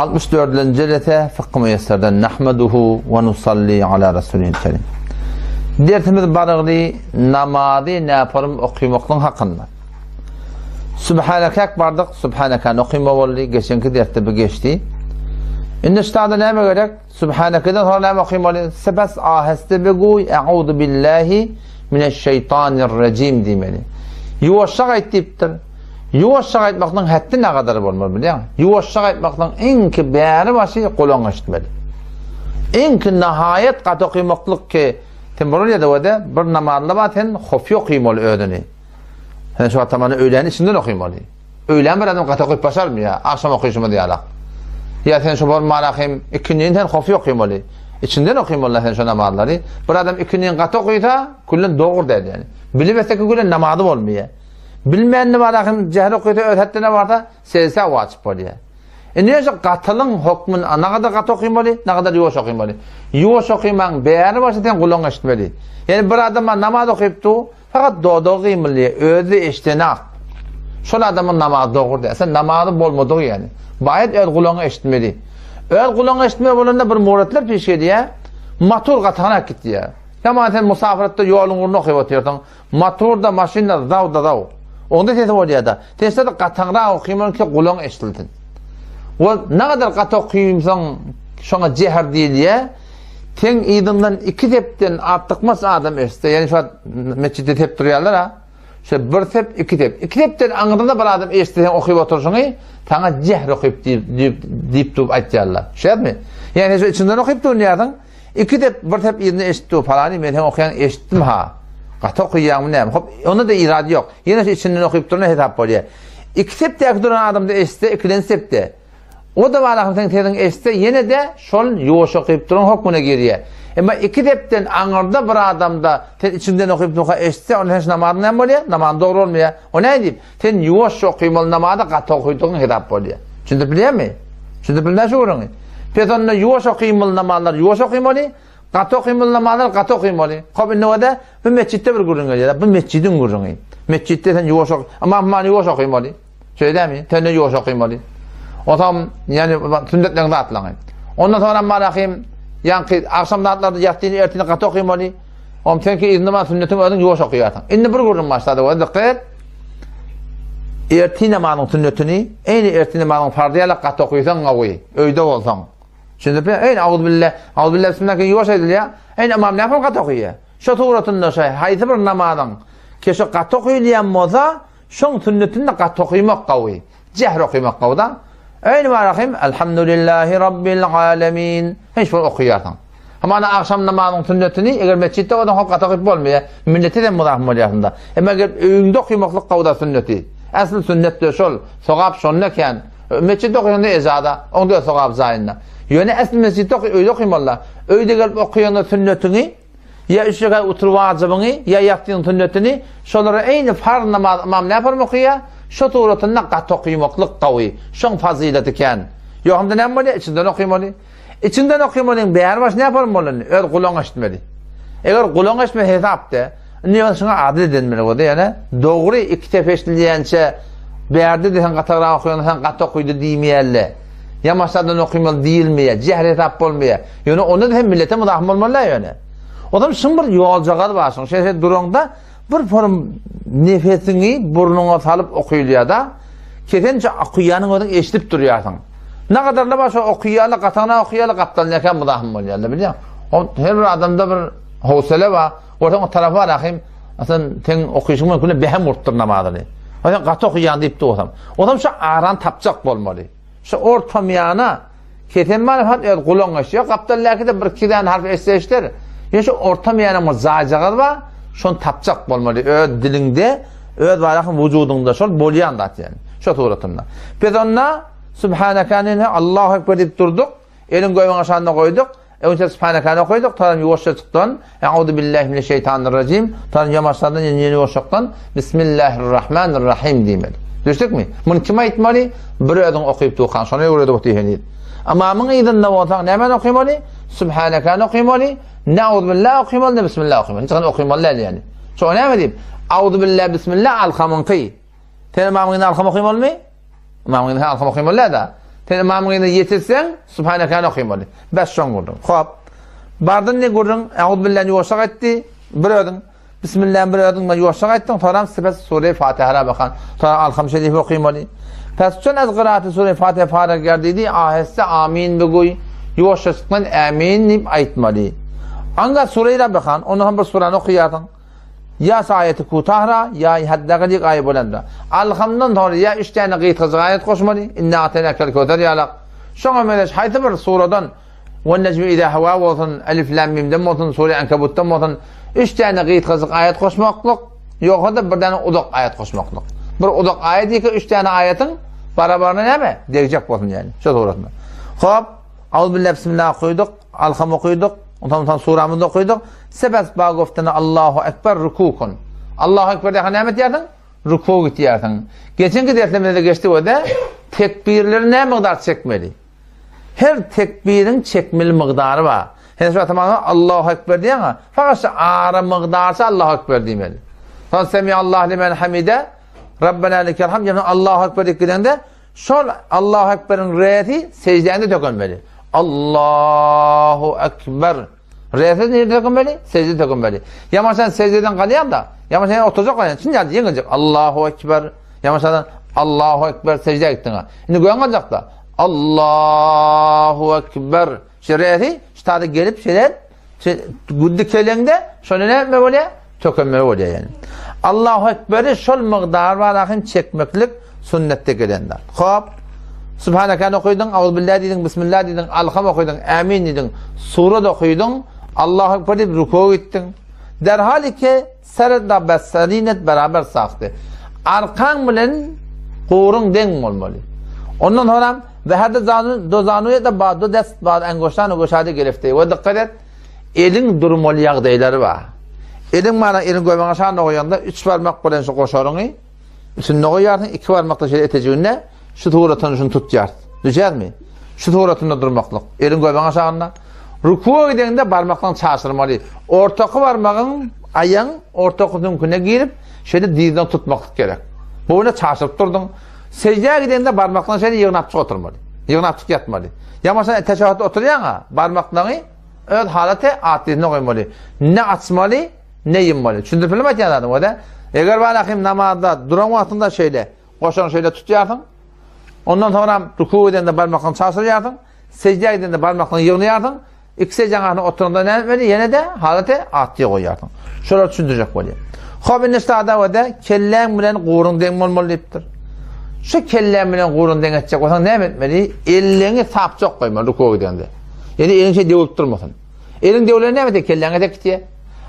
64. Cilete Fıkkı Müyesser'den Nahmeduhu ve nusalli ala Resulihil Kerim. Dersimiz barıglı namazı ne yaparım okumaktan hakkında. Subhaneke bardık, Subhaneke okuyma oldu. Geçenki derste bu geçti. İndi ştada neyme gerek? Subhaneke'den sonra neyme okuymalı? Sebes aheste beguy, e'udu billahi mineşşeytanirracim demeli. Yuvaşşak ettiptir. Yuvaşşak etmekten hattı ne kadar olmalı biliyor musun? Yuvaşşak etmekten enki beri başı kulağın açtırmalı. Enki nihayet kat okuymaklık ki temburuyada o da bir namazla baten hofi okuymalı öğdeni. Yani şu atamanı öğlenin içinden okuymalı. Öğlen bir adam kat okuyup başar mı ya? Akşam okuyuşumu diyalak. Ya sen şu bir malakim ikinliğinden hofi okuymalı. İçinden okuymalı sen şu namazları. Bir adam ikinliğin kat okuyuta kullen doğru der yani. Bilmezse ki kullen namazı olmuyor. Bilmeyen malakim cehre okuyuta öğrettiğine ne varsa seyse vaçip oluyor. Neyse katılın hükmün ne kadar kat okuymalı, ne kadar yuvaş okuymalı. Yuvaş okuyman beğeni başlayan kulağın açtırmalı. Yani bir adama namaz okuyuptu fakat doğru okuymalı. Özü iştenak. Şöyle adamın namazı doğru der. Sen namazı bolmadığı yani. Bayet öl kulağını eşitmeli. Öl kulağını eşitmeli bulanda bir muratlar peş ediyor. Motor katağına gitti ya. Ya sen musafirette yolun uğruna okuyuyorsun. Motorda, maşinada, dav. Onda tesim oluyor da. Tesim de katağına okuyman ki kulağını eşitildin. O ne kadar katı okuyumsan şuna ceher değil ya. Ten idından iki tepten arttıkmaz adam işte. Yani şu an mescidde tep duruyorlar ha. İşte bir tep, iki tep. İki tepten anladığında bir adam işte okuyup otursun ki sana cehr okuyup deyip durup aytıyorlar. Şey mi? Yani şu içinden okuyup duruyorsun. İki tep, bir tep idini eşittiği falan. Ben okuyan eşittim ha. Katı okuyacağım ne? Onda da irade yok. Yine şu içinden okuyup duruyor hesap oluyor. İki tepte duran adam da eşitte, ikiden tepte. O da var sen tedin eşitte yine de şol yuvaş okuyup duran hükmüne giriyor. Ama iki tepten anırda bir adamda ten içinden okuyup duran eşitte onun hiç namazı ne oluyor? Namazı doğru olmuyor. O ne diyeyim? Ten yuvaş okuymalı namazda katı okuyduğun hesap oluyor. Şimdi biliyor musun? Şimdi biliyor musun uğrunu? Peki onunla yuvaş okuymalı namazlar yuvaş okuymalı, katı okuymalı namazlar katı okuymalı. Kabul ne o da? Bu mescitte bir gurun geliyor. Bu mescidin gurunu. Mescitte sen yuvaş okuymalı. Ama yuvaş okuymalı. Söyle mi? Ten yuvaş okuymalı. O zaman yani sünnetlerini atlayın. Ondan sonra malakim yani akşam dağıtlarda yattığını ertini katı okuymalı. Ama sen ki iznime sünnetini ödün yuvaş okuyorsun. İndi bir gurun başladı. O dikkat. Ertini namazın sünnetini aynı ertini namazın fardıyla katı okuyorsan kavuyy. Öyde olsan. Şimdi aynı Auzubillah bismillah yuvaş ediliyor. Aynı imam ne yapar katı okuyor. Şu tuğratında şey. Haydi bir namazın keşke katı okuyulayan moza şun sünnetini katı okuymak kavuyy. Cehr okuymak kavda. Aynı varakım elhamdülillahi rabbil alemin. Hiç bunu okuyorsan. Ama akşam namazın sünnetini eğer mescitte o da hakikaten okuyup olmuyor. Milleti de mudahım oluyorsun. Ama eğer öğünde okuymaklık kavda sünneti. Asıl sünnet de şol. Sokab şonleken. Mescitte okuyan da ezada. Onda sokab zayında. Yani asıl mescitte öyle okuymalılar. Öyle gelip okuyan sünnetini ya işe oturup vacibini ya yaptığın sünnetini şolara aynı farz namaz imam ne yapar mı okuyor? Şu tuğratında katı okuymaklık kavuyy. Şun fazileti ken. Yok hem de ne yapmalı? İçinden okuymalı. İçinden okuymalı. Beğer baş ne yapar mı? Öyle kulağın açtırmalı. Eğer kulağın açtırmalı hesapta niye şuna adil edilmeli o da yani? Doğru iki tefeşliyence beğerde de sen katı okuyan sen katı okuydu demeyeyle. Ya masadan okuymalı değil mi ya? Cehr hesap olmuyor. Yani onu da hem millete mudahım olmalı yani. O zaman şimdi bir yolcağı varsın. Şey durumda bir form nefesini burnuna salıp okuyuluyor da kesince okuyanın oradan eşitip duruyorsun. Ne kadar da başa okuyala, katana okuyala kaptan neken mudahım oluyor biliyor musun? Her bir adamda bir hosele var. Oradan o tarafa rakayım. Aslında sen okuyuşun mümkün behem urttur namazını. O zaman katı okuyan deyip de o zaman. O zaman şu aran tapacak olmalı. Şu ortam yana kesin manifat evet kulağın açıyor. Kaptan lakide bir ikiden harf eşleştir. Yani şu ortam yana mızacağı var. Şun tapacak olmalı. Öd dilinde, öd varakın vücudunda şol bolyan da yani. Şu tuğratımda. Biz onunla Subhaneke'nin Allahu Ekber deyip durduk. Elin koyun aşağına koyduk. Önce Subhaneke'ni koyduk. Tanrım yuvaşça çıktan. Euzubillahimineşşeytanirracim. Tanrım yamaçlardan yeni yuvaşçaktan. Bismillahirrahmanirrahim diyemeli. Düştük mü? Bunu kime itmeli? Bir ödün okuyup tuğkan. Sonra öyle okuyup ama amın idin ne olsan ne hemen okuymalı? Subhaneke'ni okuymalı. Ne Euzubillah okuymalı ne Bismillah okuymalı. Hiç okuymalı yani. Sonra ne diyeyim? Euzubillah Bismillah alkamın kıy. Sen imamın alkam okuymalı mı? İmamın alkam okuymalı da. Sen imamın yanına yetirsen Subhaneke okuymalı. 5 son vurdun. Hop. Bardın ne vurdun? Euzubillahi yuvaşak etti. Bir ödün. Bismillah bir ödün. Yuvaşak ettin. Sonra sepes Sure-i Fatiha'ya bakan. Sonra Alham Şerif'i okuymalı. Pes çön az qıraatı Sure-i Fatiha fara gerdiydi. Aheste amin begoy. Yuvaşaktan amin nip aytmalı. Anga Sure-i bakan. Onu hem bir suranı okuyardın. Ya ayeti kutahra ya haddaqalik ayet bolanda. Alhamdan sonra ya 3 tane qıyt ayet qoşmalı. İnna atenakel kautar yalaq. Şoňa meleş haýty bir suradan ve necmi ida hawa bolsun alif lam mimden bolsun Sure Ankabutdan bolsun 3 tane qıyt ayet qoşmaklyk ýok da bir tane udak ayet qoşmaklyk. Bir udak ayet iki 3 tane ayetin barabarına näme? Derjek bolsun yani. Şo suratda. Hop, auzubillahi bismillah qoýdyk, alham okuýdyk. Ondan suramızda okuduk. Sebes bağıftına Allahu Ekber rukukun. Allahu Ekber de hanemet yerdin, ruku gitiyerdin. Geçenki dersimizde de geçti o da tekbirleri ne miqdar çekmeli? Her tekbirin çekmeli miqdarı var. Henüz tamamı Allahu Ekber diye ama fakat ağrı miqdarsa Allahu Ekber demeli. Sonra Semiyallahu limen hamide Rabbena lekel hamd yani Allahu Ekber dediklerinde şol Allahu Ekber'in reyeti secdende dökülmeli. Allahu Ekber. Reyeti nerede dökülmeli? Secde dökülmeli. Yama sen secdeden kalıyam da yama sen oturacak kalıyam. Şimdi geldi yengecek. Allahu Ekber. Yama sen Allahu Ekber secde gittin ha. Şimdi koyan kalacak da Allahu Ekber. İşte reyeti işte gelip şeyler güddü kelende şöyle ne yapma böyle? Tökülme oluyor yani. Allahu Ekber'i şol miqdar var lakin çekmeklik sünnette gelenler. Hop. Subhaneke okuydun, Euzubillahi dedin, Bismillah dedin, Alham okuydun, Amin dedin, Sure da okuydun, Allahu Ekber deyip ruku gittin. Derhal ki serda besalinet beraber saktı. Arkan bilen kurun den olmalı. Ondan sonra ve her de zanuya da bazı dest bazı engoştan engoşadı gelifti. Ve dikkat et, elin durmalı yağdayları var. Elin bana elin koyman aşağına koyanda 3 parmak bilen şu koşarını, üstünde koyarsın, 2 parmakla şey eteceğine şu tuğratını şunu tut yart. Düşer mi? Şu tuğratında durmaklık. Elin koyman aşağına. Rukuğa gidende parmakla çarşırmalı. Ortakı parmağın ayağın ortakının küne girip şöyle dizden tutmaklık gerek. Böyle çarşırıp durdun. Secdeye gidende parmakla şöyle yığınapçık oturmalı. Yığınapçık yatmalı. Ya sen teşahhütte oturuyorsun ha, parmaklarını öyle halete atletine koymalı. Ne açmalı, ne yınmalı. Çünkü film etiyordum o da. Eğer ben akım namazda duran vaktinde şöyle, koşan şöyle tutuyorsun. Ondan sonra ruku edende parmaklarını çarşırıyordun. Secdeye gidende parmaklarını yığınıyordun. İki secdeye oturanda ne yapmalı? Yine de halete atlıya koyuyordun. Şöyle düşündürecek böyle. Hobin istada o da kellen bilen kurun den olmalı deyiptir. Şu kellen bilen kurun den edecek olsan ne etmeli? Elini sapçak koymalı ruku edende. Yani elin şey devulup durmasın. Elin devulları ne etmeli? Kellene de diye.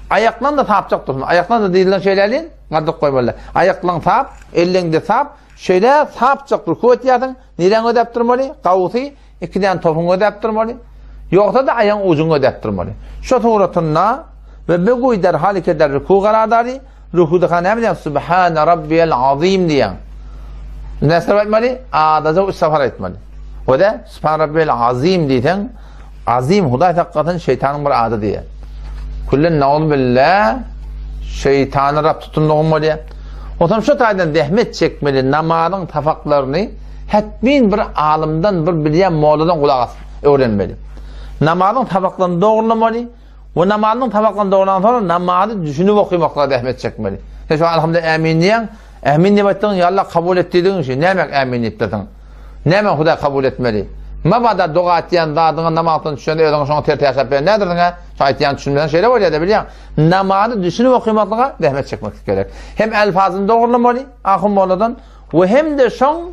Ayaklan da sapçak dursun. Ayaklan da değilen şeylerin kardık koymalı. Ayaklan sap, elin de sap. Şöyle sapçak ruku ediyordun. Neren ödep durmalı? Kavusu, ikiden topunu ödep durmalı. Yoksa da ayağın ucunu ödep durmalı. Şu tuğratınla ve bir güydər haliketler ruku qaradari. Rukuda ne yapacağım? Subhane Rabbiyel Azim diyen. Ne sebep etmeli? Adaca 3 sefer etmeli. O da Subhane Rabbiyel Azim diyten. Azim Huday hakikaten şeytanın bir adı diye. Kullen na'udhu billah şeytanı Rab tutunlu olmalı. O zaman şu taydan dehmet çekmeli namazın tafaklarını hetmin bir alimden bir bilen moğladan kulak öğrenmeli. Namazın tafaklarını doğrulamalı. O namazın tafaklarını doğrulan sonra namazı düşünüp okumakla dehmet çekmeli. Şu an elhamdülillah amin diyen, amin demetten ya Allah kabul ettiğin şey. Ne demek amin ettiğin? Ne demek Huda kabul etmeli? Mabada dua ettiğin dağdığın namazını düşünüp ödün sonra tertih yaşap ne dersin ha? Şahitiyen düşünmeden şeyler var ya da biliyorsun. Namazı düşünüp okumakla dehmet çekmek gerek. Hem elfazını doğrulamalı, ahım oladan ve hem de son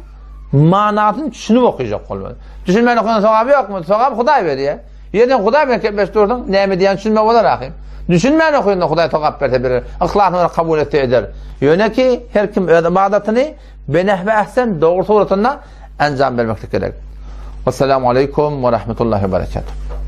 manasını düşünüp okuyacak olmalı. Düşünmeyen okuyan sevabı yok mu? Sevabı Huday veriyor. Yerden Huday verip beş durdun, ne diyen düşünme olur akım. Düşünmeyen okuyun da Huday tokap verir. Ahlakını kabul eder. Yöne ki her kim ibadatını benehve ehsen doğru suratına enjam vermekte gerek. Vesselamu aleyküm ve rahmetullahi ve berekatuhu.